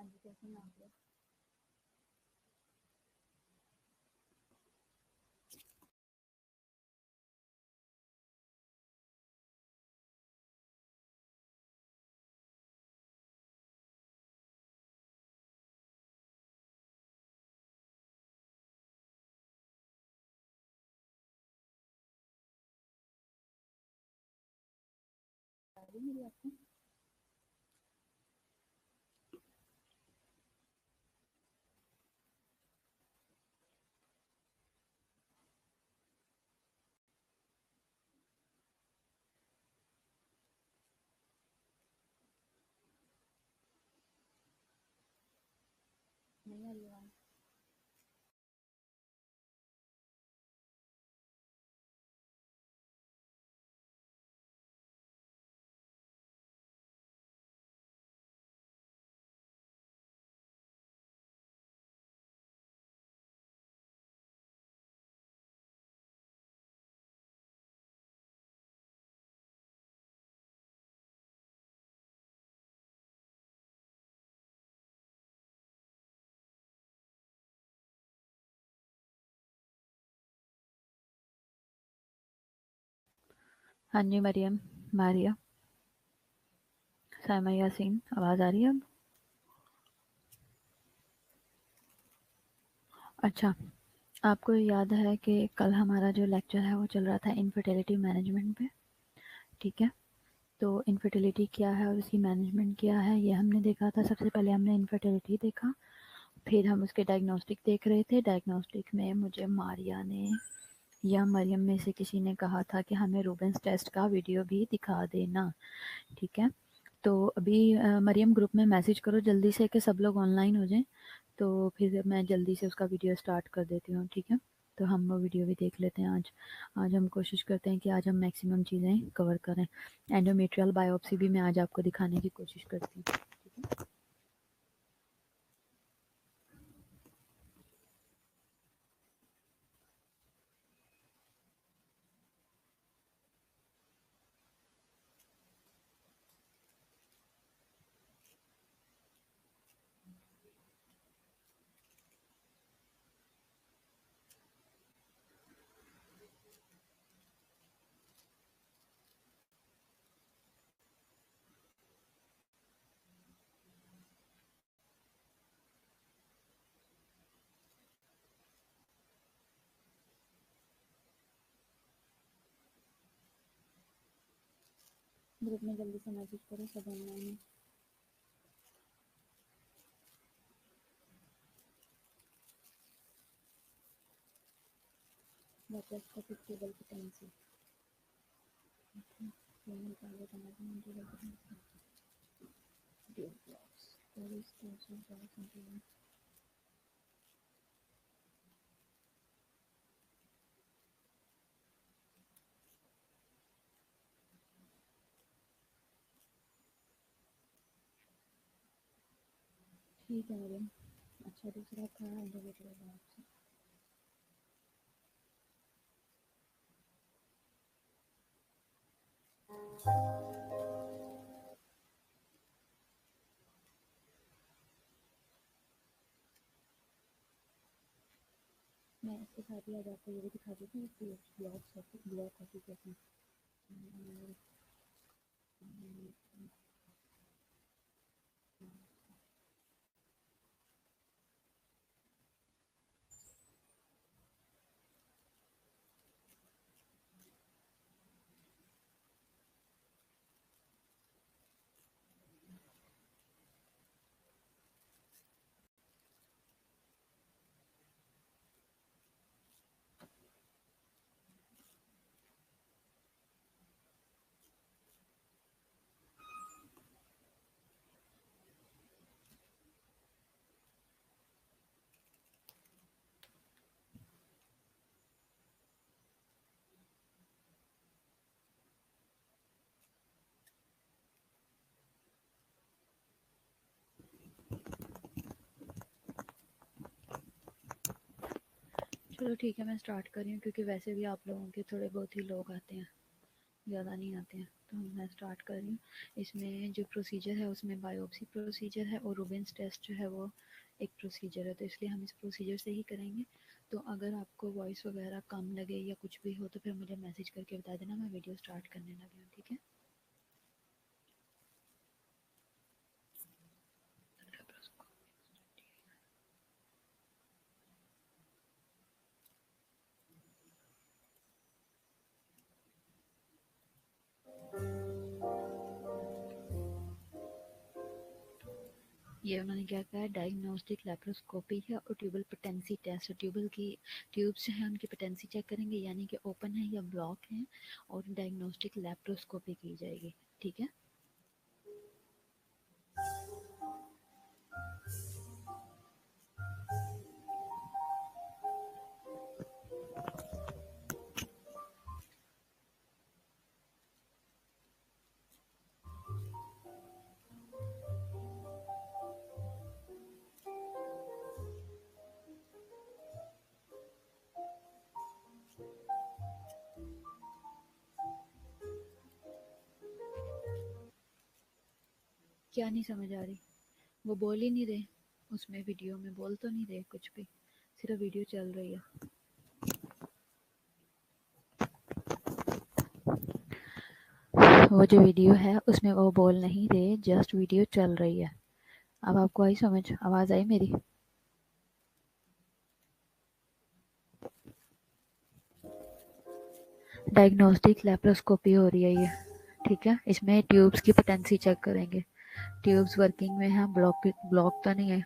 जी, कैसे हैं आप लोग? आ रही है मेरी आपको? नहीं आ रही आवाज़? हाँ जी, मरियम, मारिया, साइमा, यासीन, आवाज़ आ रही है अब? अच्छा, आपको याद है कि कल हमारा जो लेक्चर है वो चल रहा था इनफर्टिलिटी मैनेजमेंट पे, ठीक है? तो इनफर्टिलिटी क्या है और उसकी मैनेजमेंट क्या है, ये हमने देखा था। सबसे पहले हमने इनफर्टिलिटी देखा, फिर हम उसके डायग्नोस्टिक देख रहे थे। डायग्नोस्टिक में मुझे मारिया ने या मरियम में से किसी ने कहा था कि हमें रूबेंस टेस्ट का वीडियो भी दिखा देना, ठीक है? तो अभी मरियम ग्रुप में मैसेज करो जल्दी से कि सब लोग ऑनलाइन हो जाएं, तो फिर मैं जल्दी से उसका वीडियो स्टार्ट कर देती हूँ, ठीक है? तो हम वो वीडियो भी देख लेते हैं आज। आज हम कोशिश करते हैं कि आज हम मैक्सिमम चीज़ें कवर करें। एंडोमेट्रियल बायोप्सी भी मैं आज आपको दिखाने की कोशिश करती हूँ, ठीक है? ग्रुप में जल्दी से मैसेज करो, सब ऑनलाइन है। Microscopic table potency, human target anatomy dual blocks, very special blocks and tumor. ठीक है मरियम। अच्छा, दूसरा था इंडिविजुअल बायोप्सी। मैं इसके साथ ही आज आपको ये भी दिखा देती हूँ कि ब्लॉक होती कैसे। चलो ठीक है, मैं स्टार्ट कर रही हूँ क्योंकि वैसे भी आप लोगों के थोड़े बहुत ही लोग आते हैं, ज़्यादा नहीं आते हैं। तो मैं स्टार्ट कर रही हूँ। इसमें जो प्रोसीजर है उसमें बायोप्सी प्रोसीजर है और रूबेंस टेस्ट जो है वो एक प्रोसीजर है, तो इसलिए हम इस प्रोसीजर से ही करेंगे। तो अगर आपको वॉइस वगैरह कम लगे या कुछ भी हो तो फिर मुझे मैसेज करके बता देना, मैं वीडियो स्टार्ट करने लगी हूँ, ठीक है। ये उन्होंने क्या कहा है, डायग्नोस्टिक लैप्रोस्कोपी है और ट्यूबल पेटेंसी टेस्ट। ट्यूबल की ट्यूब्स हैं उनकी पेटेंसी चेक करेंगे, यानी कि ओपन है या ब्लॉक है, और डायग्नोस्टिक लैप्रोस्कोपी की जाएगी, ठीक है। क्या नहीं समझ आ रही? वो बोल ही नहीं रहे, उसमें वीडियो में बोल तो नहीं रहे कुछ भी, सिर्फ वीडियो चल रही है। वो जो वीडियो है उसमें वो बोल नहीं रहे, जस्ट वीडियो चल रही है। अब आपको आई समझ? आवाज़ आई मेरी? डायग्नोस्टिक लैप्रोस्कोपी हो रही है ये, ठीक है। इसमें ट्यूब्स की पोटेंसी चेक करेंगे, ट्यूब्स वर्किंग में है, ब्लॉक ब्लॉक तो नहीं है।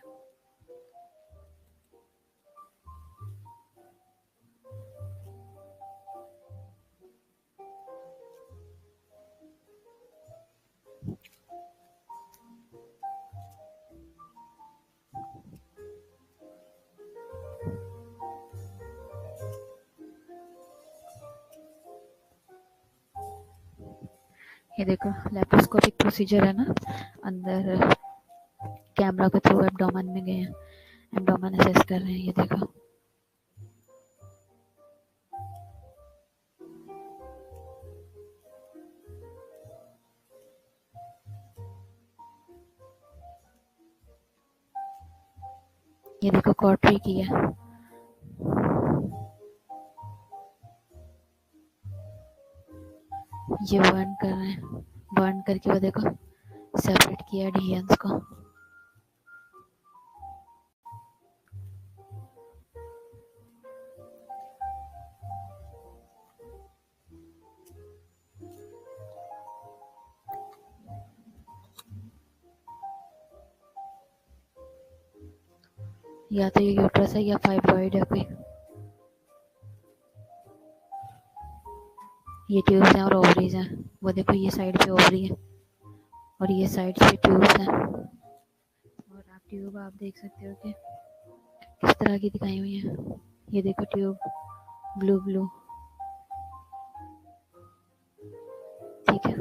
ये देखो लैप्रोस्कोपिक प्रोसीजर है ना, अंदर कैमरा के थ्रू एब्डोमेन में गए हैं, एब्डोमेन असेस कर रहे हैं, ये देखो। ये देखो कॉटरी की है, ये बर्न कर रहे हैं, बर्न करके वो देखो सेपरेट किया एडहेरेंस को। या तो ये यूट्रस है या फाइब्रॉइड है कोई। ये ट्यूब्स हैं और ओवरीज हैं, वो देखो ये साइड पे ओवरी है और ये साइड पे ट्यूब्स हैं। और आप ट्यूब आप देख सकते हो कि किस तरह की दिखाई हुई है। ये देखो ट्यूब ब्लू ब्लू, ठीक है।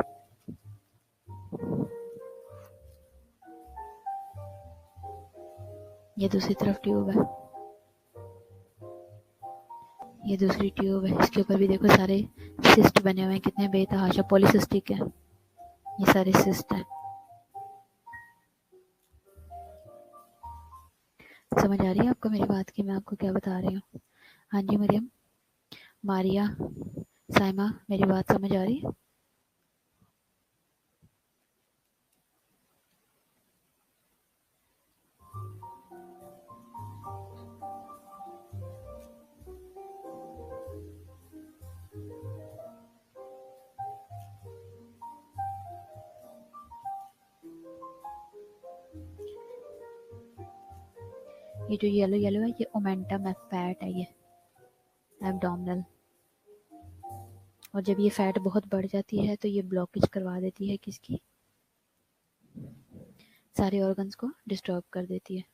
ये दूसरी तरफ ट्यूब है, ये दूसरी ट्यूब है, इसके ऊपर भी देखो सारे सिस्ट बने हुए हैं, कितने बेतहाशा पॉलीसिस्टिक है, ये सारे सिस्ट है। समझ आ रही है आपको मेरी बात की मैं आपको क्या बता रही हूँ? हाँ जी मरियम, मारिया, साइमा, मेरी बात समझ आ रही है? ये जो येलो येलो है ये ओमेंटम है, फैट है ये एब्डोमिनल, और जब ये फैट बहुत बढ़ जाती है तो ये ब्लॉकेज करवा देती है किसकी, सारे ऑर्गन्स को डिस्टर्ब कर देती है।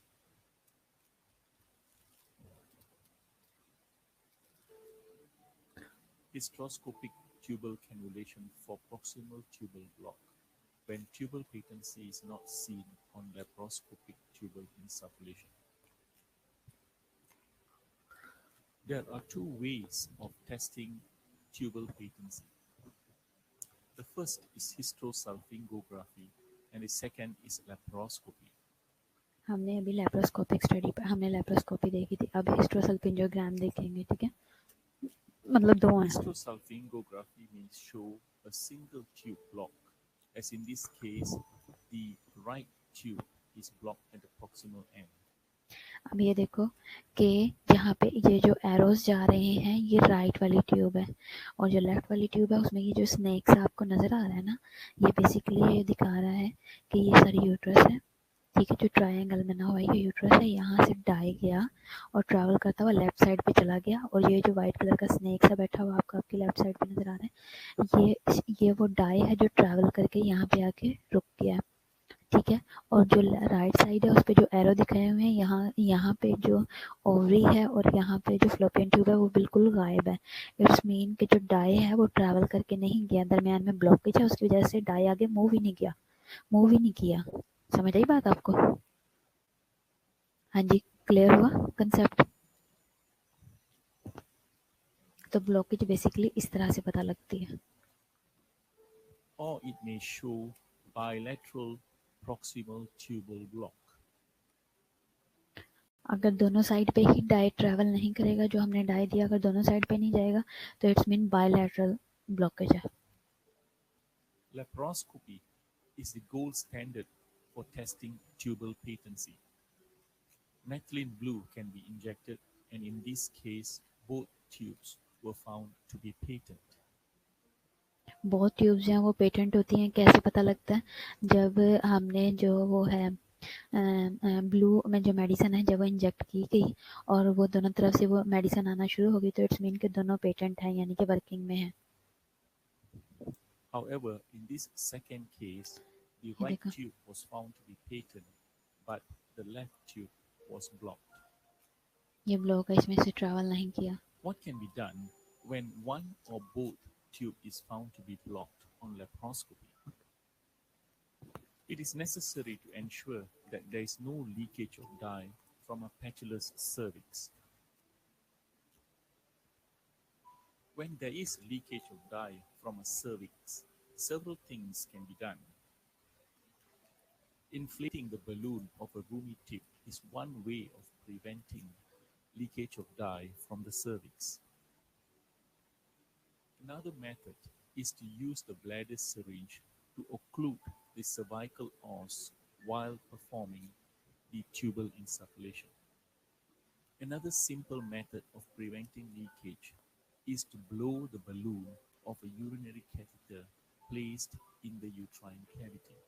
Hysteroscopic tubal cannulation for proximal tubal block, when tubal patency is not seen on laparoscopic tubal insufflation. There are two ways of testing tubal patency. The first is hysterosalpingography and the second is laparoscopy. हमने अभी laparoscopic study पर हमने laparoscopy देखी थी, अब हिस्ट्रोसल्पिंजोग्राम देखेंगे, ठीक है, मतलब दो हैं. Hysterosalpingography may show a single tube block, as in this case, the right tube is blocked at the proximal end. अब ये देखो कि यहाँ पे ये जो एरोज जा रहे हैं ये राइट वाली ट्यूब है, और जो लेफ्ट वाली ट्यूब है उसमें ये जो स्नेक्स आपको नजर आ रहा है ना, ये बेसिकली ये दिखा रहा है कि ये सारी यूट्रस है, ठीक है, जो ट्रायंगल बना हुआ है ये यूट्रस है. यहाँ से डाई गया और ट्रैवल करता हुआ लेफ्ट साइड पे चला गया, और ये जो व्हाइट कलर का स्नेक सा बैठा हुआ आपको आपकी लेफ्ट साइड पे नजर आ रहा है, ये वो डाई है जो ट्रैवल करके यहाँ पे आके रुक गया है, ठीक है. और जो राइट साइड है उस पे जो एरो दिखाए हुए हैं, यहाँ पे जो ओवरी है और यहाँ पे जो फ्लोपियन ट्यूब है वो बिल्कुल गायब है. इट्स मीन कि जो डाई है वो ट्रैवल करके नहीं गया, दरमियान में ब्लॉकेज है, उसकी वजह से डाई आगे मूव ही नहीं किया. समझ आई बात आपको? हाँ जी, क्लियर हुआ कंसेप्ट? तो ब्लॉकेज बेसिकली इस तरह से पता लगती है. Or it may show bilateral proximal tubal block. अगर दोनों साइड पे ही डाई ट्रैवल नहीं करेगा, जो हमने डाई दिया अगर दोनों साइड पे नहीं जाएगा तो इट्स मीन बायलैटरल ब्लॉकेज है. Laparoscopy is the gold standard for testing tubal patency. Methylene blue can be injected, and in this case, both tubes were found to be patent. बहुत tubes हैं वो patent होती हैं. कैसे पता लगता है? जब हमने जो वो है ब्लू में जो मेडिसिन है जब वो इंजेक्ट की गई और वो दोनों तरफ से वो मेडिसिन आना शुरू हो गई तो इट्स मीन कि दोनों पेटेंट है, यानी कि वर्किंग में है. However, in this second case, the ये right देखो, tube was found to be patent, but the left tube was blocked. ये ब्लॉक है, इसमें से ट्रैवल नहीं किया. What can be done when one or both tube is found to be blocked on laparoscopy? It is necessary to ensure that there is no leakage of dye from a patulous cervix. When there is leakage of dye from a cervix, several things can be done. Inflating the balloon of a roomy tip is one way of preventing leakage of dye from the cervix. Another method is to use the bladder syringe to occlude the cervical os while performing the tubal insufflation. Another simple method of preventing leakage is to blow the balloon of a urinary catheter placed in the uterine cavity.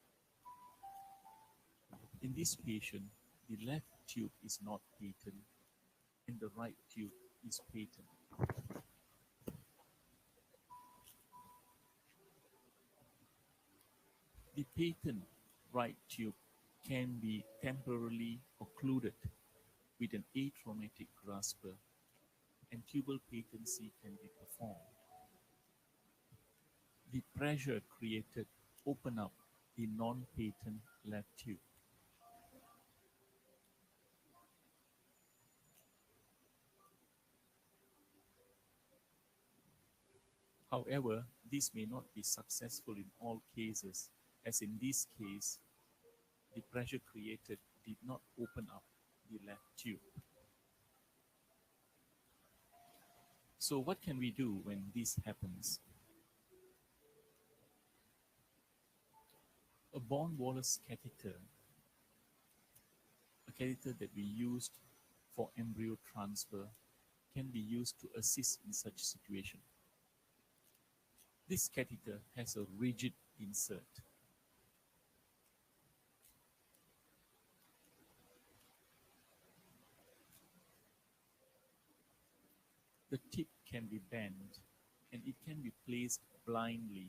In this patient, the left tube is not patent and the right tube is patent. The patent right tube can be temporarily occluded with an atraumatic grasper, and tubal patency can be performed. The pressure created open up the non-patent left tube. However, this may not be successful in all cases, as in this case, the pressure created did not open up the left tube. So what can we do when this happens? A Born-Wallace catheter, a catheter that we used for embryo transfer, can be used to assist in such situation. This catheter has a rigid insert. The tip can be bent and it can be placed blindly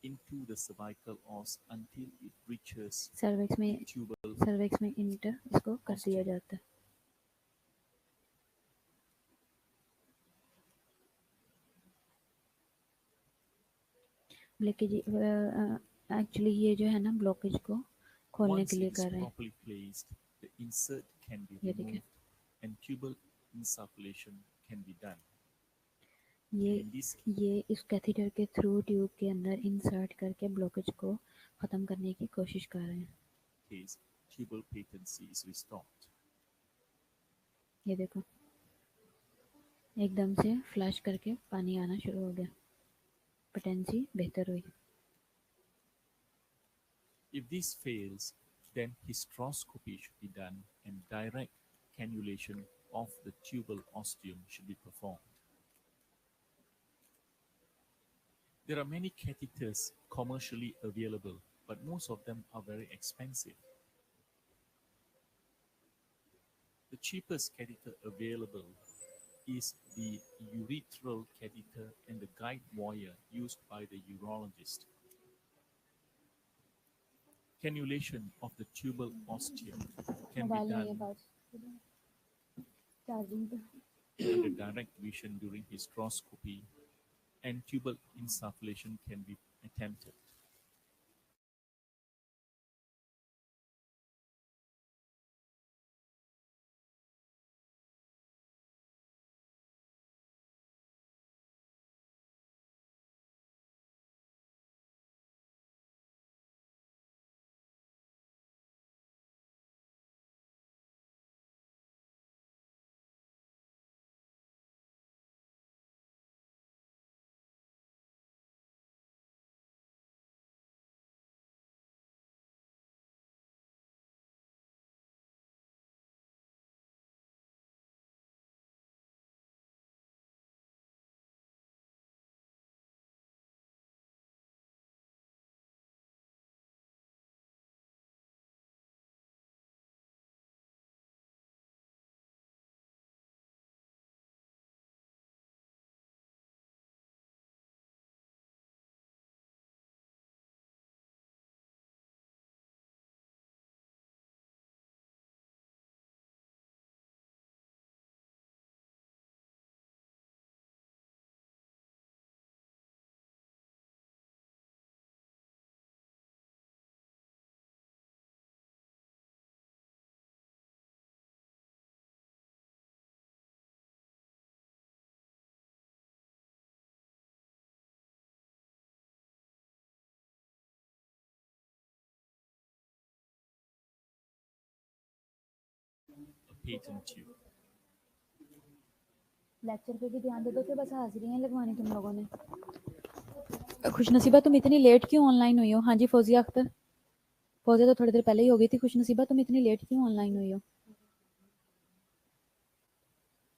into the cervical os until it reaches cervix the में tubal inter इसको कर दिया ostium. जाता है. Blockage actually ये जो है ना ब्लॉकेज को खोलने Once के it लिए is कर रहे हैं. properly placed, the insert can be ये देखिए, removed and tubal insufflation can be done. ये In this ये इस कैथीटर के थ्रू ट्यूब के अंदर इंसर्ट करके ब्लॉकेज को ख़त्म करने की कोशिश कर रहे हैं। case, tubal patency is restored. ये देखो, एकदम से फ्लश करके पानी आना शुरू हो गया, पेटेंसी बेहतर हुई। If this fails, then hysteroscopy should be done and direct cannulation of the tubal ostium should be performed. There are many catheters commercially available, but most of them are very expensive. The cheapest catheter available is the urethral catheter and the guide wire used by the urologist. Cannulation of the tubal ostium can be done under direct vision during hysteroscopy, and tubal insufflation can be attempted. A patent tube. Lecture पे भी ध्यान दे दो कि बस हाजिरियाँ लगवानी तुम लोगों ने। खुशनसीबा तुम इतनी लेट क्यों ऑनलाइन हुई हो? हाँ जी फौजिया अख्तर, फौजिया तो थोड़ी देर पहले ही हो गई थी। खुशनसीबा तुम इतनी लेट क्यों ऑनलाइन हुई हो?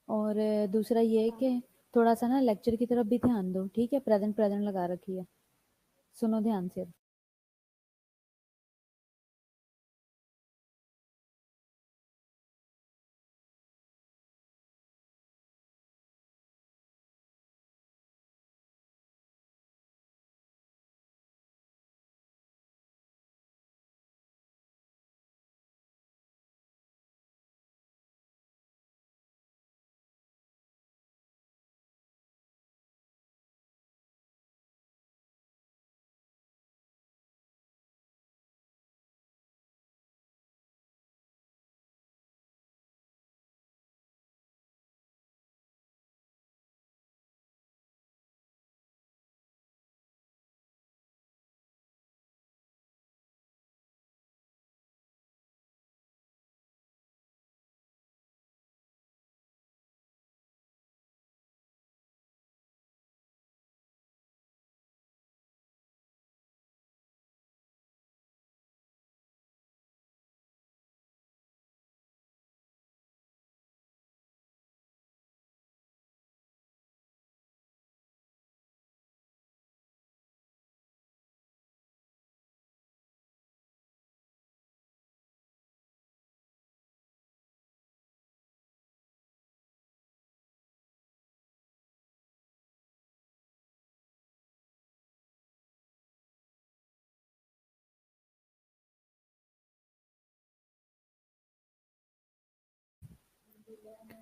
और दूसरा ये कि थोड़ा सा ना लेक्चर की तरफ भी ध्यान दो, ठीक है? प्रेजेंट प्रेजेंट लगा रखी है, सुनो ध्यान से।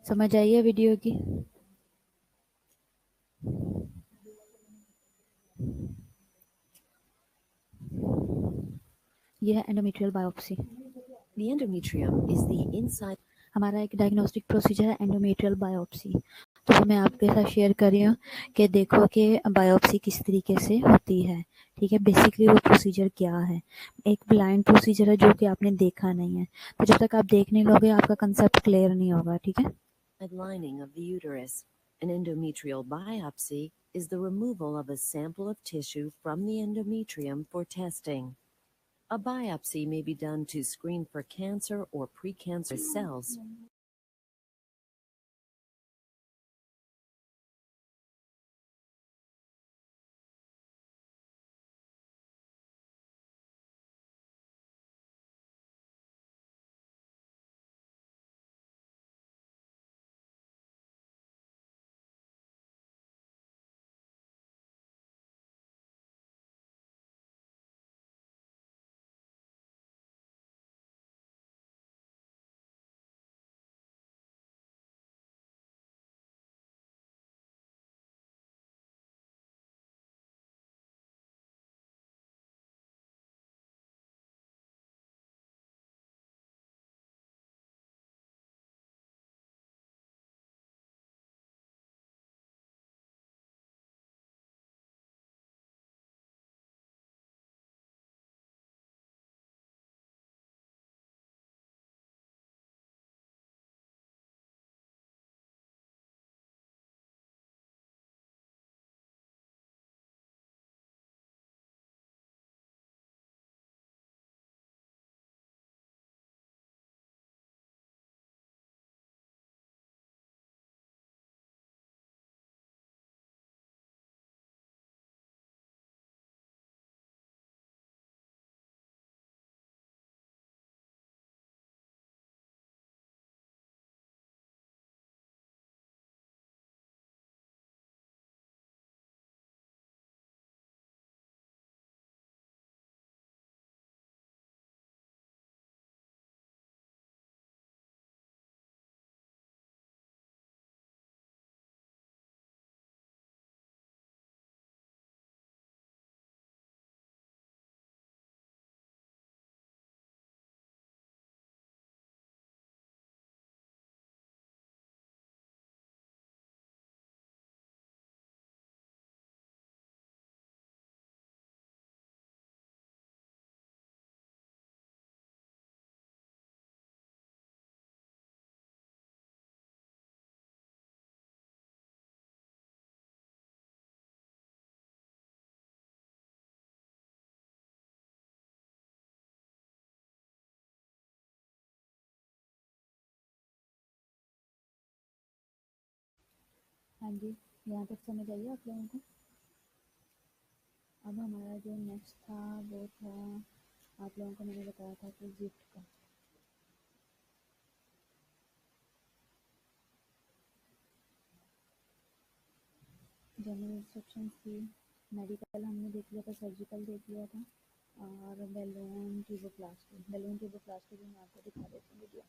समझ आई है वीडियो की? ये है endometrial biopsy. The endometrium is the inside. हमारा एक डायग्नोस्टिक प्रोसीजर है एंडोमेट्रियल बायोप्सी। तो वो मैं आपके साथ शेयर कर रही हूँ कि देखो कि बायोप्सी किस तरीके से होती है। ठीक है, बेसिकली वो प्रोसीजर क्या है। एक ब्लाइंड प्रोसीजर है जो कि आपने देखा नहीं है, तो जब तक आप देख नहीं लोगे आपका कंसेप्ट क्लियर नहीं होगा। ठीक है। Lining of the uterus. An endometrial biopsy is the removal of a sample of tissue from the endometrium for testing. A biopsy may be done to screen for cancer or precancerous cells. हाँ जी, यहाँ तक समझ आइए आप लोगों को। अब हमारा जो नेक्स्ट था वो था, आप लोगों को मैंने बताया था कि गिफ्ट का। जनरल इंस्ट्रक्शन थी, मेडिकल हमने देख लिया था, सर्जिकल देख लिया था, और बैलून ट्यूबोप्लास्टी। बैलून ट्यूबोप्लास्टी भी मैं आपको दिखा देती हूँ video.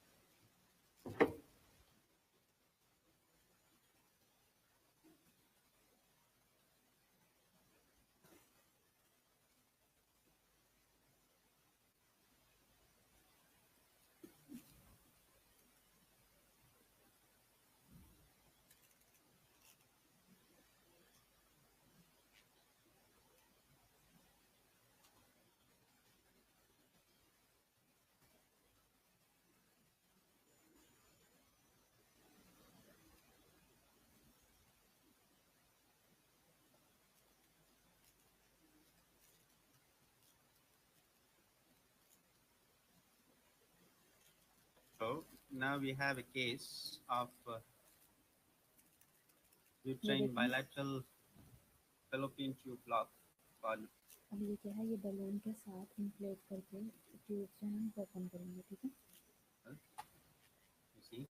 So now we have a case of ये uterine देखें, bilateral fallopian tube block polyp. अब ये क्या है, ये बैलून के साथ इन्फ्लेट करके ट्यूब से हम ओपन करेंगे। ठीक है। You see,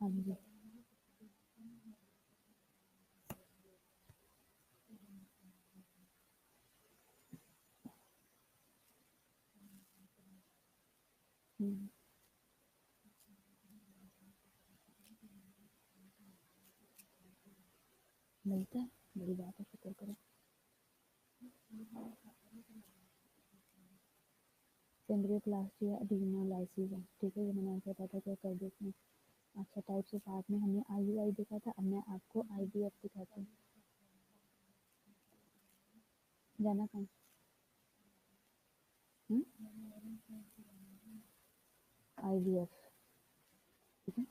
हाँ जी। मिलता है, बड़ी बात है, शुक्र करो। सेंड्रियोप्लास्टी या एडिनोलाइसिस है, ठीक है, ये मैंने आपको बताया था क्या कर दो इसमें। अच्छा, टाइप्स ऑफ आर्ट में हमने IUI देखा था, अब मैं आपको IVF दिखाती हूँ। जाना कहाँ? IVF, ठीक है।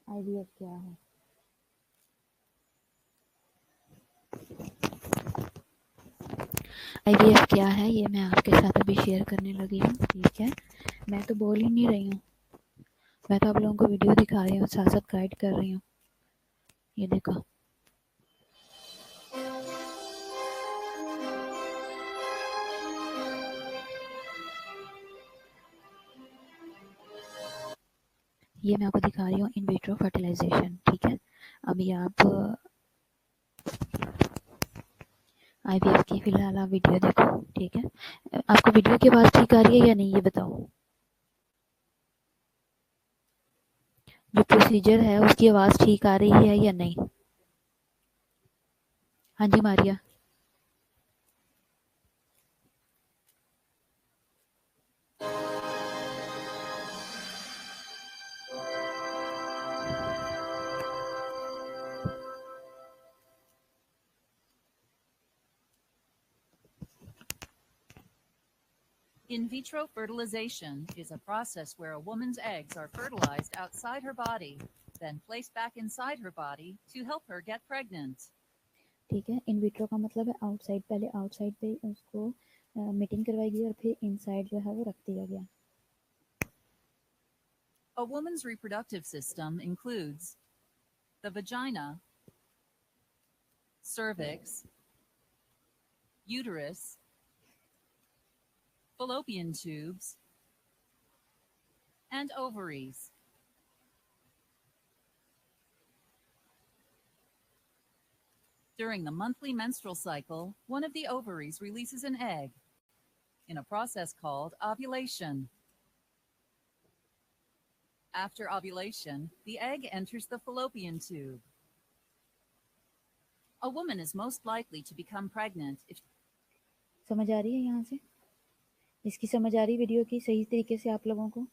IVF क्या है? IVF क्या है ये मैं आपके साथ अभी शेयर करने लगी हूँ, ठीक है। मैं तो बोल ही नहीं रही हूँ, मैं तो आप लोगों को वीडियो दिखा रही हूँ, साथ साथ गाइड कर रही हूँ। ये देखो, ये मैं आपको दिखा रही हूँ इन विट्रो फर्टिलाइजेशन, ठीक है। अभी आप IVF की फिलहाल आप वीडियो देखो, ठीक है। आपको वीडियो की आवाज़ ठीक आ रही है या नहीं, ये बताओ। जो प्रोसीजर है उसकी आवाज़ ठीक आ रही है या नहीं? हाँ जी Maria. In vitro fertilization is a process where a woman's eggs are fertilized outside her body, then placed back inside her body to help her get pregnant. ठीक है, इन विट्रो का मतलब है आउटसाइड, पहले आउटसाइड पे उसको मीटिंग करवाई गई और फिर इनसाइड जो है वो रख दिया गया। A woman's reproductive system includes the vagina, cervix, uterus, fallopian tubes, and ovaries. During the monthly menstrual cycle, one of the ovaries releases an egg in a process called ovulation. After ovulation, the egg enters the fallopian tube. A woman is most likely to become pregnant if समझ आ रही है यहाँ से? इसकी समझ आ रही video की सही तरीके से आप लोगों को?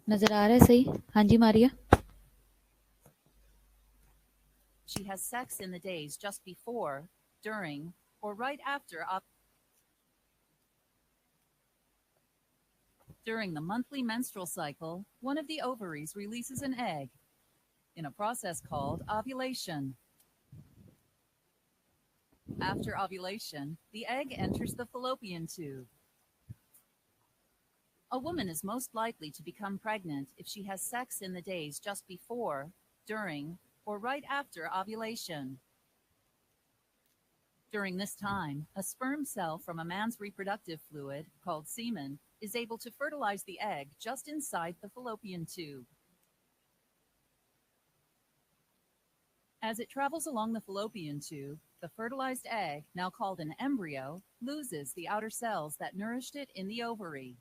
नजर आ रहा है सही? हाँ जी Maria. she has sex in the days just before, during, or right after During the monthly menstrual cycle, one of the ovaries releases an egg in a process called ovulation. After ovulation, the egg enters the fallopian tube. A woman is most likely to become pregnant if she has sex in the days just before, during, or right after ovulation. During this time, a sperm cell from a man's reproductive fluid, called semen, is able to fertilize the egg just inside the fallopian tube. As it travels along the fallopian tube, the fertilized egg, now called an embryo, loses the outer cells that nourished it in the ovary.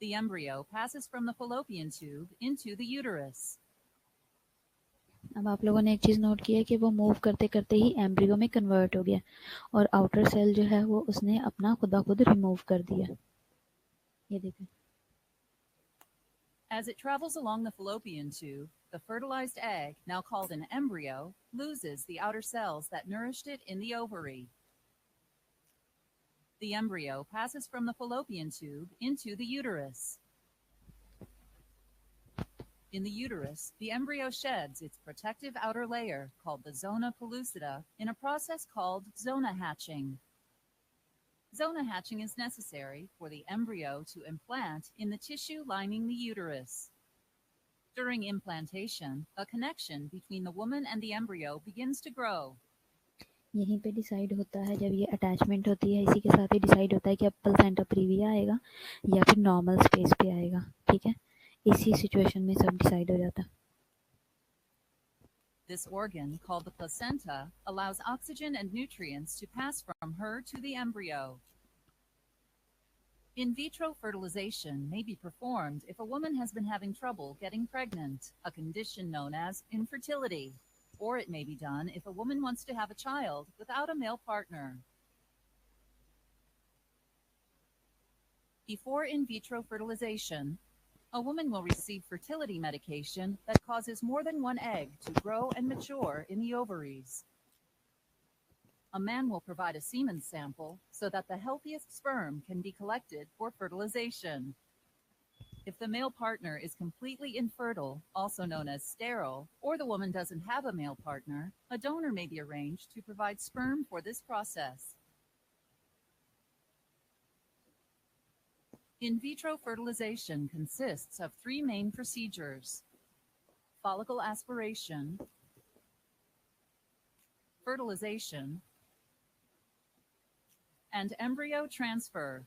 The embryo passes from the fallopian tube into the uterus. अब आप लोगों ने एक चीज़ note की है कि वो move करते करते ही एम्ब्रियो में कन्वर्ट हो गया और आउटर सेल जो है वो उसने अपना खुदा खुद रिमूव कर दिया। ये देखें। As it travels along the fallopian tube, the fertilized egg, now called an embryo, loses the outer cells that nourished it in the ovary. The embryo passes from the fallopian tube into the uterus. In the uterus, the embryo sheds its protective outer layer, called the zona pellucida, in a process called zona hatching. Zona hatching is necessary for the embryo to implant in the tissue lining the uterus. During implantation, a connection between the woman and the embryo begins to grow. यहीं पे decide होता है, जब ये attachment होती है इसी के साथ ही डिसाइड होता है कि अब प्लेसेंटा प्रीविया आएगा या फिर नॉर्मल स्पेस पे आएगा। ठीक है, इसी सिचुएशन में सब डिसाइड हो जाता है। This organ, called the placenta, allows oxygen and nutrients to pass from her to the embryo. In vitro fertilization may be performed if a woman has been having trouble getting pregnant, a condition known as infertility, or it may be done if a woman wants to have a child without a male partner. Before in vitro fertilization, a woman will receive fertility medication that causes more than one egg to grow and mature in the ovaries. A man will provide a semen sample so that the healthiest sperm can be collected for fertilization. If the male partner is completely infertile, also known as sterile, or the woman doesn't have a male partner, a donor may be arranged to provide sperm for this process. In vitro fertilization consists of three main procedures: follicle aspiration, fertilization, and embryo transfer.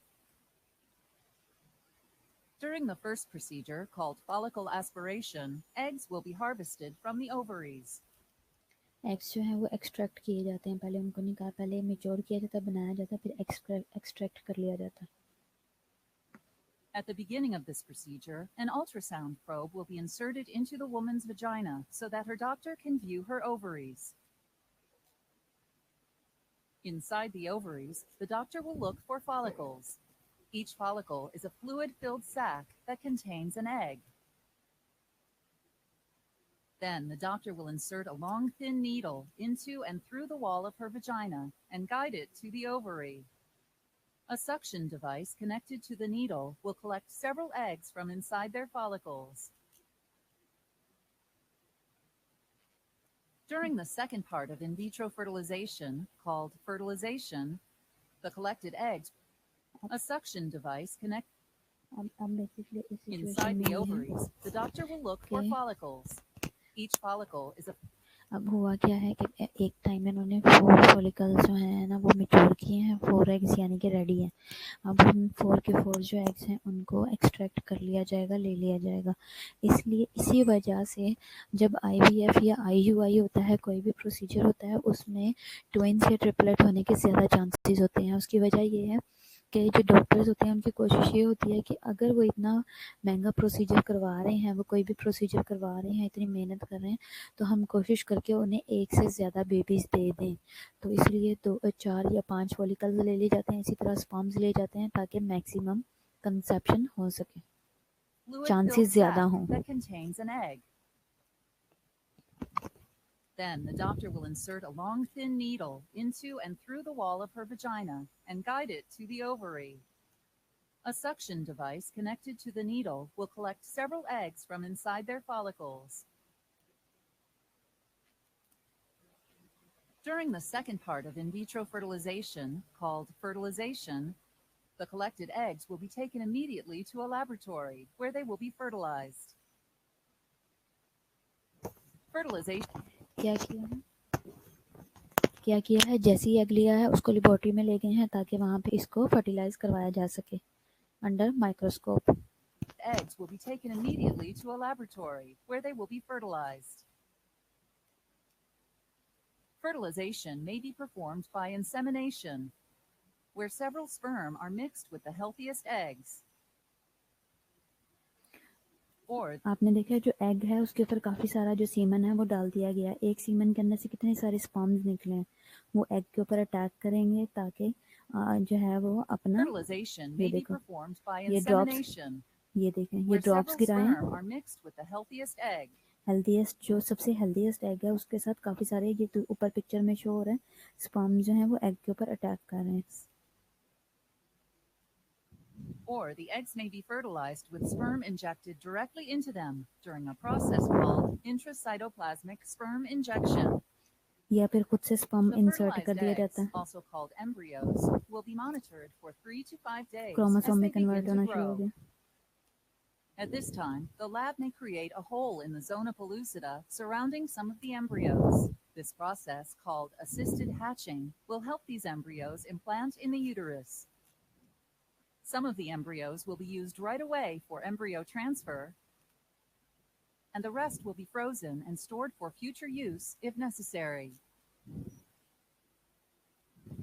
During the first procedure, called follicle aspiration, eggs will be harvested from the ovaries. Eggs जो है वो extract किए जाते हैं, पहले उनको पहले mature किया जाता है, बनाया जाता है, फिर एक्सट्रैक्ट कर लिया जाता है। At the beginning of this procedure, an ultrasound probe will be inserted into the woman's vagina so that her doctor can view her ovaries. Inside the ovaries, the doctor will look for follicles. Each follicle is a fluid-filled sac that contains an egg. Then the doctor will insert a long, thin needle into and through the wall of her vagina and guide it to the ovary. A suction device connected to the needle will collect several eggs from inside their follicles. During the second part of in vitro fertilization, called fertilization, the collected eggs, a suction device connected basically इस situation inside में the ये है, ovaries. The doctor will look for Okay. follicles. Each follicle is a अब हुआ क्या है कि एक टाइम में उन्होंने 4 फॉलिकल्स जो हैं ना वो मैच्योर किए हैं, 4 एग्स यानी कि रेडी हैं। अब उन 4 के 4 जो एग्स हैं उनको एक्सट्रैक्ट कर लिया जाएगा, ले लिया जाएगा। इसलिए इसी वजह से जब IVF या IUI होता है, कोई भी प्रोसीजर होता है, उसमें ट्विंस या ट्रिपलेट होने के ज़्यादा चांसेस होते हैं। उसकी वजह ये है कि जो डॉक्टर्स होते हैं उनकी कोशिश ये होती है कि अगर वो इतना महंगा प्रोसीजर करवा रहे हैं, वो कोई भी प्रोसीजर करवा रहे हैं, इतनी मेहनत कर रहे हैं, तो हम कोशिश करके उन्हें एक से ज़्यादा बेबीज़ दे दें। तो इसलिए 4 या 5 फॉलिकल्स ले लिए जाते हैं, इसी तरह स्पर्म्स ले जाते हैं ताकि मैक्सिमम कंसेप्शन हो सके, fluid-filled चांसेस ज़्यादा sac हों। that contains an egg. Then the doctor will insert a long, thin needle into and through the wall of her vagina and guide it to the ovary. A suction device connected to the needle will collect several eggs from inside their follicles. During the second part of in vitro fertilization, called fertilization, the collected eggs will be taken immediately to a laboratory where they will be fertilized. Fertilization क्या किया है, जैसे ही egg लिया है उसको laboratory में ले गए हैं ताकि वहाँ पे इसको फर्टिलाइज करवाया जा सके under microscope. eggs will be taken immediately to a laboratory where they will be fertilized. Fertilization may be performed by insemination, where several sperm are mixed with the healthiest eggs. Or आपने देखा जो egg है उसके ऊपर काफ़ी सारा जो semen है वो डाल दिया गया है। एक सीमन के अंदर से कितने सारे स्पर्म्स निकले हैं, वो एग के ऊपर अटैक करेंगे ताकि जो है वो अपना fertilization may be देखो, performed by ये ड्रॉप्स, insemination, ये देखें, ये where ड्रॉप्स several गिराए sperm हैं। are mixed with the healthiest egg. Healthiest जो सबसे हेल्दीएस्ट एग है उसके साथ काफ़ी सारे, ये तो ऊपर पिक्चर में शो हो रहा है, स्पर्म जो है वो एग के ऊपर अटैक कर रहे हैं। Or the eggs may be fertilized with sperm injected directly into them during a process called intracytoplasmic sperm injection. या फिर खुद से स्पर्म The इंसर्ट कर fertilized दिया जाता eggs, है, also called embryos, will be monitored for 3 to 5 days chromosome as में they begin convert to होना शुरू हो grow. गया। At this time, the lab may create a hole in the zona pellucida surrounding some of the embryos. This process, called assisted hatching, will help these embryos implant in the uterus. Some of the embryos will be used right away for embryo transfer, and the rest will be frozen and stored for future use if necessary.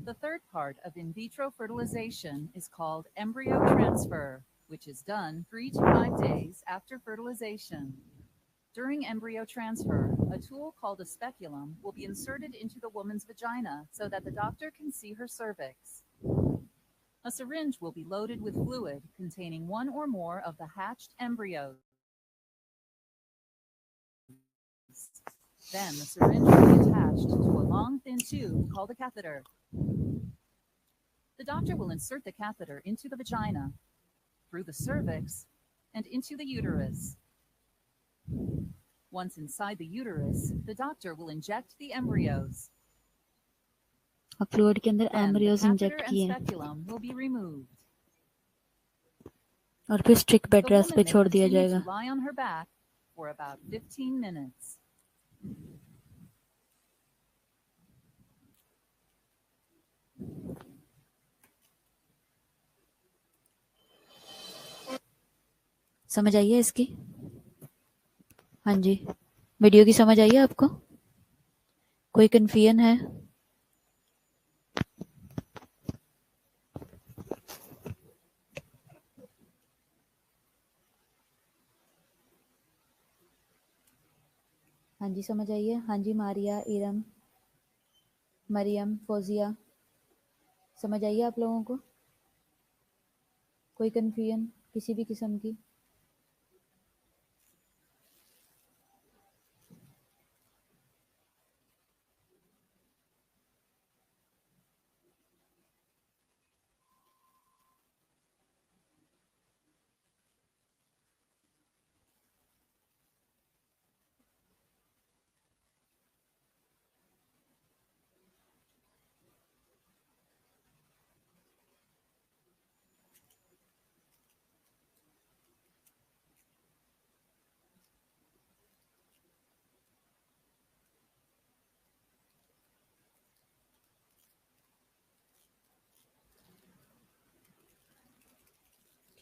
The third part of in vitro fertilization is called embryo transfer, which is done 3 to 5 days after fertilization. During embryo transfer, a tool called a speculum will be inserted into the woman's vagina so that the doctor can see her cervix. A syringe will be loaded with fluid containing one or more of the hatched embryos. Then the syringe will be attached to a long, thin tube called a catheter. The doctor will insert the catheter into the vagina, through the cervix, and into the uterus. Once inside the uterus, the doctor will inject the embryos. और fluid के अंदर Then the embryos catheter inject and किए speculum will be removed. और फिर streak bed The rest पे woman may छोड़ दिया continue जाएगा। to lie on her back for about 15 minutes. समझ आई है इसकी? हाँ जी, वीडियो की समझ आई है आपको? कोई कन्फ्यूजन है? हाँ जी, समझ आई है? हाँ जी, मारिया, इरम, मरियम, फौजिया, समझ आई है आप लोगों को? कोई कन्फ्यूजन किसी भी किस्म की?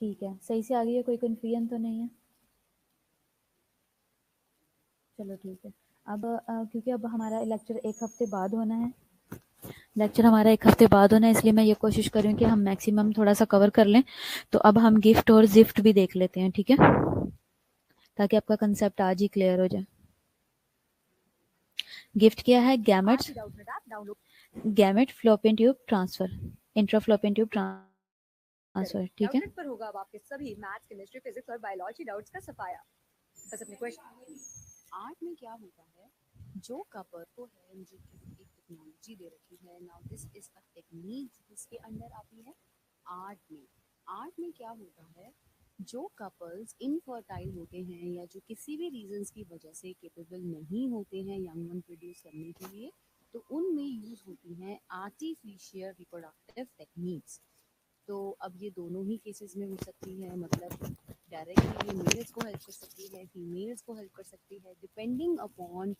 ठीक है, सही से आ गई है? कोई कन्फ्यूजन तो नहीं है? चलो ठीक है। अब क्योंकि अब हमारा लेक्चर 1 हफ्ते बाद होना है, इसलिए मैं ये कोशिश कर रही हूँ कि हम मैक्सिमम थोड़ा सा कवर कर लें। तो अब हम गिफ्ट और जिफ्ट भी देख लेते हैं, ठीक है, ताकि आपका कंसेप्ट आज ही क्लियर हो जाए। गिफ्ट क्या है? Gamete fallopian tube transfer, intrafallopian tube transfer, ठीक है। पर होगा अब आपके सभी मैथ्स, केमिस्ट्री, फिजिक्स और बायोलॉजी डाउट्स का सफाया। बस अपने क्वेश्चन। आर्ट में क्या होता है? जो कपर को है जो एक टेक्नोलॉजी दे रखी है, now this is a technique जिसके अंडर आती है आर्ट में क्या होता है? जो कपल्स इनफर्टाइल होते हैं या जो किसी भी रीजंस की वजह से केपेबल नहीं होते हैं यंग वन प्रोड्यूस करने के लिए, तो उनमें यूज होती हैं आर्टिफिशियल रिप्रोडक्टिव टेक्निक्स। तो अब ये दोनों ही केसेस में हो सकती है, मतलब डायरेक्टली ये मेल्स को हेल्प कर सकती है, फीमेल्स को हेल्प कर सकती है, डिपेंडिंग अपॉन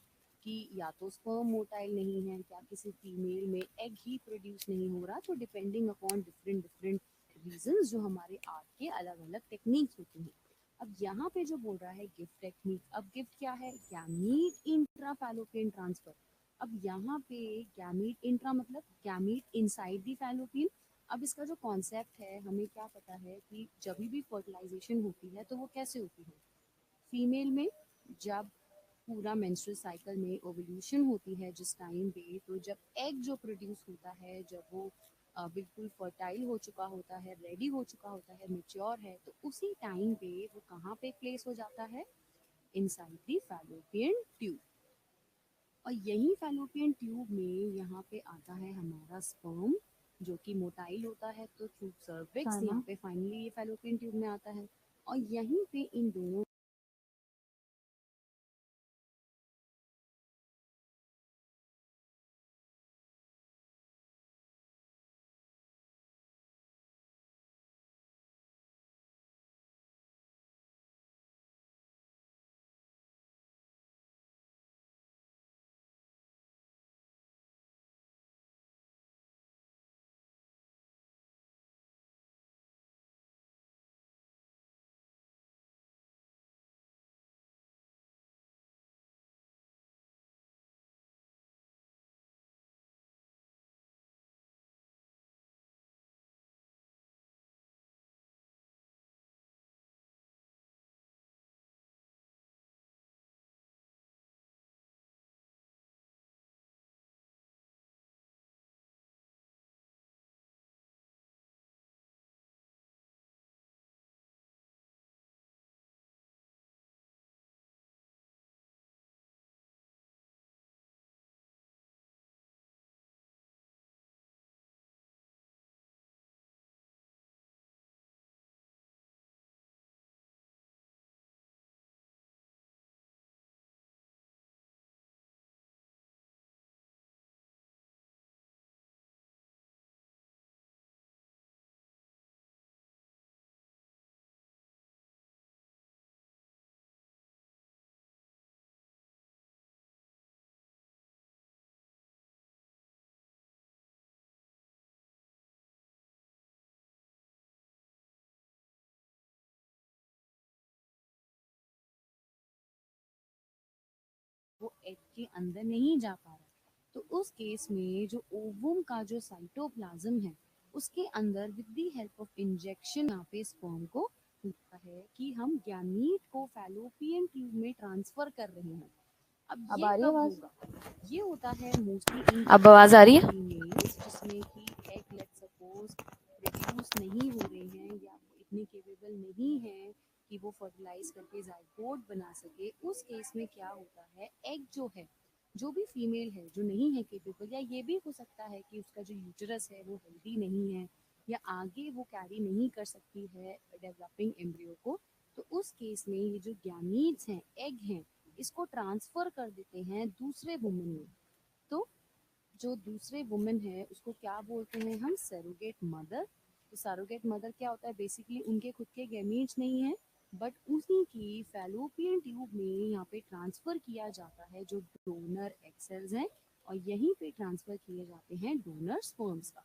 कि या तो स्पर्म मोटाइल नहीं है, क्या किसी फीमेल में एग ही प्रोड्यूस नहीं हो रहा, तो डिपेंडिंग अपॉन डिफरेंट रीजंस जो हमारे आर्ट के अलग अलग टेक्निक्स होती हैं। अब यहाँ पे जो बोल रहा है गिफ्ट टेक्निक, अब गिफ्ट क्या है? Gamete intra fallopian transfer. अब यहाँ पे गैमीट इंट्रा मतलब गैमीट इनसाइड द फैलोपियन। अब इसका जो कॉन्सेप्ट है, हमें क्या पता है कि जब भी फर्टिलाइजेशन होती है तो वो कैसे होती है? फीमेल में जब पूरा मेंस्ट्रुअल साइकिल में ओवुलेशन होती है जिस टाइम पे, तो जब एग जो प्रोड्यूस होता है, जब वो बिल्कुल फर्टाइल हो चुका होता है, रेडी हो चुका होता है, मेच्योर है, तो उसी टाइम पे वो कहाँ पे प्लेस हो जाता है? Inside the fallopian tube. और यही फैलोपियन ट्यूब में यहाँ पे आता है हमारा स्पर्म, जो कि मोटाइल होता है, तो थ्रू सर्विक्स यहाँ पे फाइनली ये फैलोपियन ट्यूब में आता है। और यहीं पे इन दोनों वो एग के अंदर नहीं जा पा रहा, तो उस केस में जो ओवम का जो साइटोप्लाज्म है उसके अंदर with the help of injection यहाँ पे स्पर्म को होता है कि हम गैमीट को फैलोपियन ट्यूब में ट्रांसफर कर रहे हैं। अब अब ये आ रही है कब आवाज? होगा? ये होता है मोस्टली इन अब आवाज आ रही है? फीमेल्स जिसमें कि एग लेट सपोज प्रोड्यूस नहीं हो रहे हैं या वो इतने केपेबल नहीं है कि वो फर्टिलाइज करके जाइगोट बना सके। उस केस में क्या होता है, एग जो है, जो भी फीमेल है जो नहीं है केपेबल, या ये भी हो सकता है कि उसका जो यूटरस है वो हेल्दी नहीं है या आगे वो कैरी नहीं कर सकती है डेवलपिंग एम्ब्रियो को, तो उस केस में ये जो गैमीट्स हैं, एग हैं, इसको ट्रांसफर कर देते हैं दूसरे वुमन में। तो जो दूसरे वुमन है उसको क्या बोलते हैं हम? Surrogate mother. तो सरोगेट मदर क्या होता है? बेसिकली उनके खुद के गैमीट्स नहीं है बट उसी की फैलोपियन ट्यूब में यहाँ पे ट्रांसफर किया जाता है जो डोनर एग सेल्स हैं, और यहीं पे ट्रांसफर किए जाते हैं डोनर स्पर्म्स का।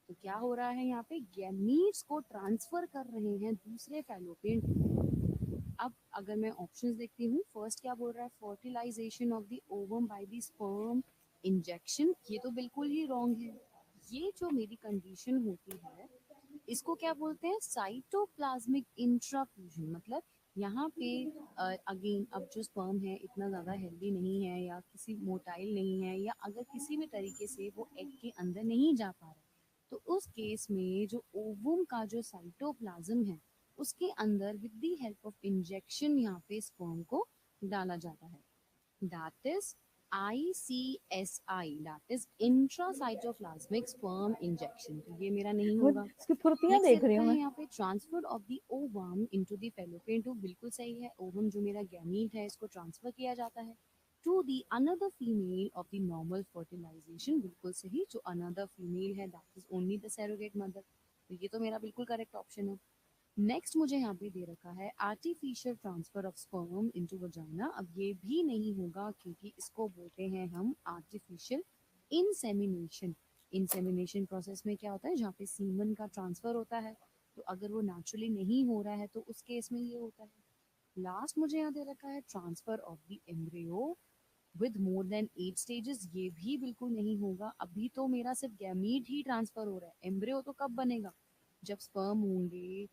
तो क्या हो रहा है यहाँ पे? गैमीट्स को ट्रांसफर कर रहे हैं दूसरे फैलोपियन ट्यूब। अब अगर मैं ऑप्शंस देखती हूँ, फर्स्ट क्या बोल रहा है? Fertilization of the ovum by the sperm injection. ये तो बिल्कुल ही रॉन्ग है। ये जो मेरी कंडीशन होती है इसको क्या बोलते हैं? साइटोप्लाज्मिक इंट्राफ्यूजन। मतलब यहाँ पे अगेन अब जो स्पर्म है इतना ज़्यादा हेल्दी नहीं है या किसी मोटाइल नहीं है या अगर किसी भी तरीके से वो एग के अंदर नहीं जा पा रहा, तो उस केस में जो ओवम का जो साइटोप्लाज्म है उसके अंदर with the help of injection यहाँ पे स्पर्म को डाला जाता है। That is ICSI, that is intracytoplasmic sperm injection. तो ये मेरा नहीं वो होगा। इसकी फुर्तियां नेक्स्ट देख रही लिखा हूँ है मैं। यहाँ पे transfer of the ovum into the fallopian tube. बिल्कुल सही है। ओवम जो मेरा गैमीट है इसको ट्रांसफर किया जाता है to the another female of the normal fertilisation. बिल्कुल सही। जो अनदर फीमेल है that is only the surrogate mother. तो ये तो मेरा बिल्कुल करेक्ट ऑप्शन है। नेक्स्ट मुझे यहाँ पे दे रखा है artificial transfer of sperm into vagina. अब ये भी नहीं होगा क्योंकि इसको बोलते हैं हम आर्टिफिशियल इंसेमिनेशन। इंसेमिनेशन प्रोसेस में क्या होता है? जहाँ पे सीमन का ट्रांसफर होता है, तो अगर वो नेचुरली नहीं हो रहा है तो उस केस में ये होता है। लास्ट मुझे यहाँ दे रखा है transfer of the embryo with more than 8 stages. ये भी बिल्कुल नहीं होगा। अभी तो मेरा सिर्फ गैमीट ही ट्रांसफर हो रहा है, एम्ब्रियो तो कब बनेगा? जब स्पर्म होंगे,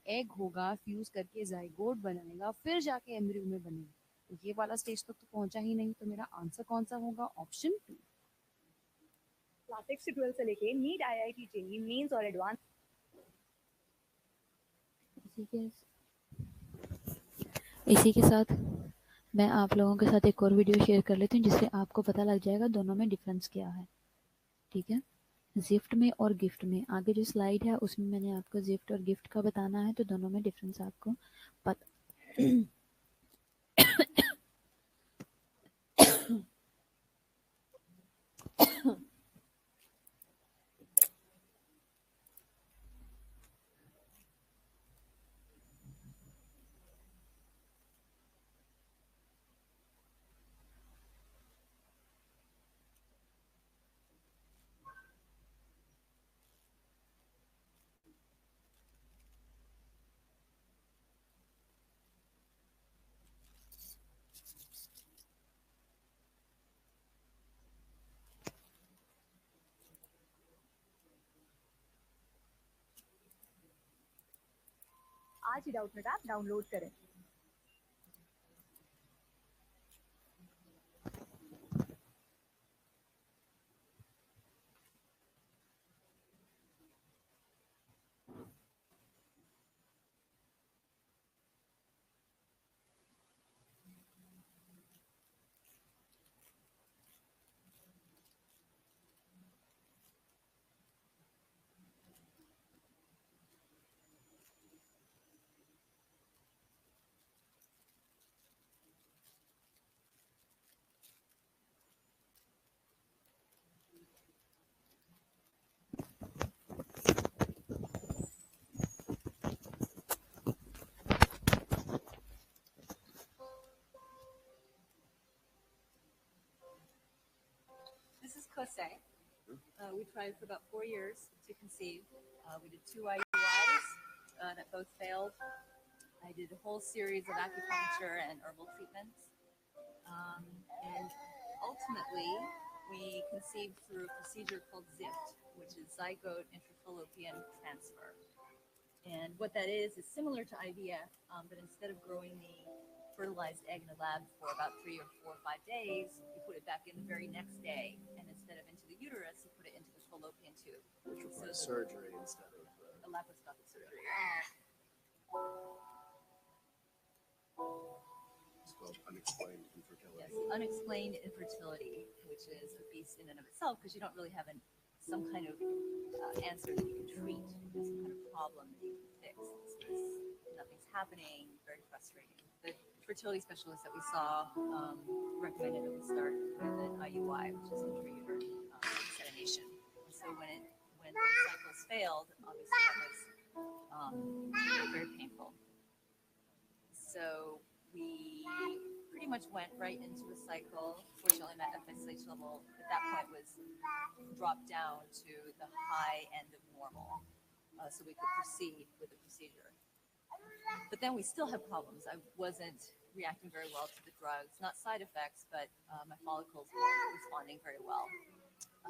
एग होगा, फ्यूज करके जाइगोट बनाएगा, फिर जाके एम्ब्रियो में बनेगा। तो ये वाला स्टेज तक तो पहुंचा ही नहीं। तो मेरा आंसर कौन सा होगा? ऑप्शन 2। क्लास 6 से 12 से लेके नीट IIT जेईई मेंस और एडवांस इसी के साथ मैं आप लोगों के साथ एक और वीडियो शेयर कर लेती हूँ जिससे आपको पता लग जाएगा दोनों में डिफरेंस क्या है। ठीक है? जिफ्ट में और गिफ्ट में, आगे जो स्लाइड है उसमें मैंने आपको जिफ्ट और गिफ्ट का बताना है, तो दोनों में डिफरेंस आपको पता आज ही डाउटनेट ऐप डाउनलोड करें। This is Kosei. We tried for about 4 years to conceive. We did 2 IUIs that both failed. I did a whole series of acupuncture and herbal treatments. And ultimately, we conceived through a procedure called ZIFT, which is zygote intrafallopian transfer. And what that is similar to IVF, but instead of growing the fertilized egg in the lab for about 3 or 4 or 5 days, you put it back in the very next day, and instead of into the uterus, you put it into the fallopian tube, which requires surgery instead of a laparoscopic surgery. It's called unexplained infertility. Yes, unexplained infertility, which is a beast in and of itself, because you don't really have some kind of answer that you can treat, some kind of problem that you can fix. Nothing's happening, very frustrating. The fertility specialist that we saw recommended that we start with an IUI, which is intrauterine insemination. So when the cycles failed, obviously that was very painful. So we pretty much went right into a cycle. Fortunately, my FSH level at that point was dropped down to the high end of normal, so we could proceed with the procedure. But then we still had problems. I wasn't reacting very well to the drugs, not side effects, but my follicles weren't responding very well.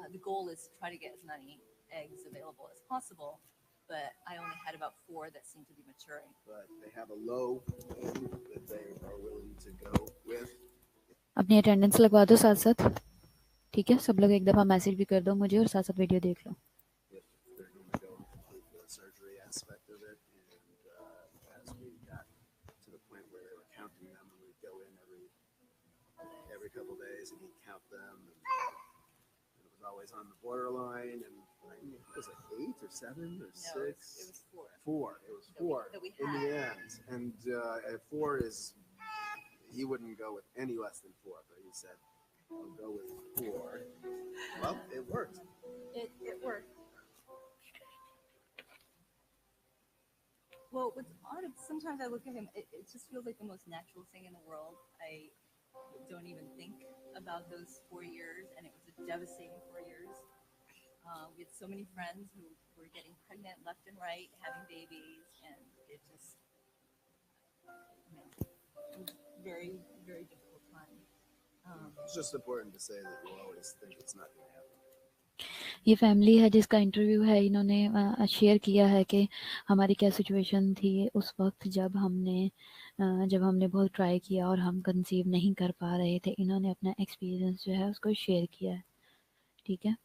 The goal is to try to get as many eggs available as possible, but I only had about 4 that seemed to be maturing. But they have a low end that they are willing to go with. अपनी attendance लगवा दो साथ साथ, ठीक है? सब लोग एक दफ़ा मैसेज भी कर दो मुझे और साथ साथ वीडियो देख लो. If they're going to go with the surgery aspect of it, and as we got to the point where they were counting them, and we'd go in every couple days and he'd count them, and it was always on the borderline. And was it 8 or 7 or 6? No, it was 4. 4. It was 4 that we in had. the end. And at 4 is, he wouldn't go with any less than 4, but he said, I'll go with 4. Well, it worked. It worked. Well, what's odd is sometimes I look at him, it just feels like the most natural thing in the world. I don't even think about those 4 years, and it was a devastating 4 years. We had so many friends who were getting pregnant left and right, having babies, and it just, it was very, very difficult time. It's just important to say that you always think it's not going to happen. ये family है जिसका interview है, इन्होंने share किया है कि हमारी क्या सिचुएशन थी उस वक्त जब हमने बहुत ट्राई किया और हम कंसीव नहीं कर पा रहे थे. इन्होंने अपना एक्सपीरियंस जो है उसको शेयर किया है, ठीक है?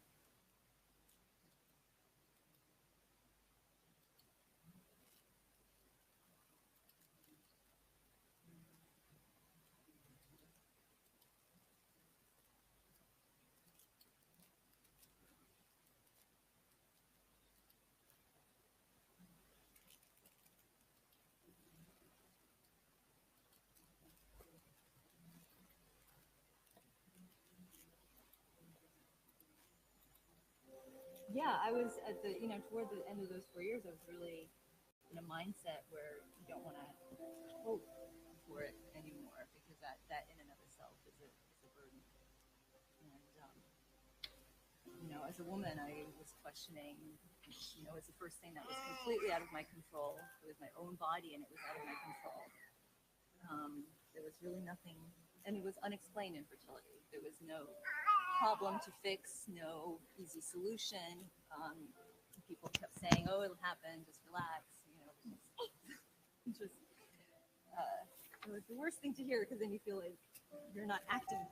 Yeah, I was at the, toward the end of those 4 years, I was really in a mindset where you don't want to hope for it anymore, because that in and of itself is a burden. And, as a woman, I was questioning, it's the first thing that was completely out of my control. It was my own body, and it was out of my control. There was really nothing, and it was unexplained infertility. There was no problem to fix, no easy solution. People kept saying, "Oh, it'll happen. Just relax." It was the worst thing to hear, because then you feel like you're not acting.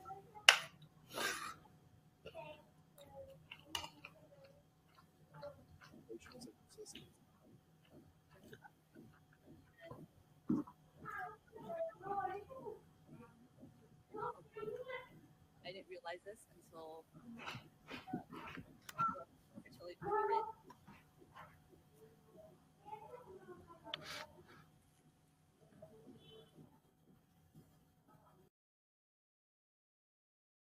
I didn't realize this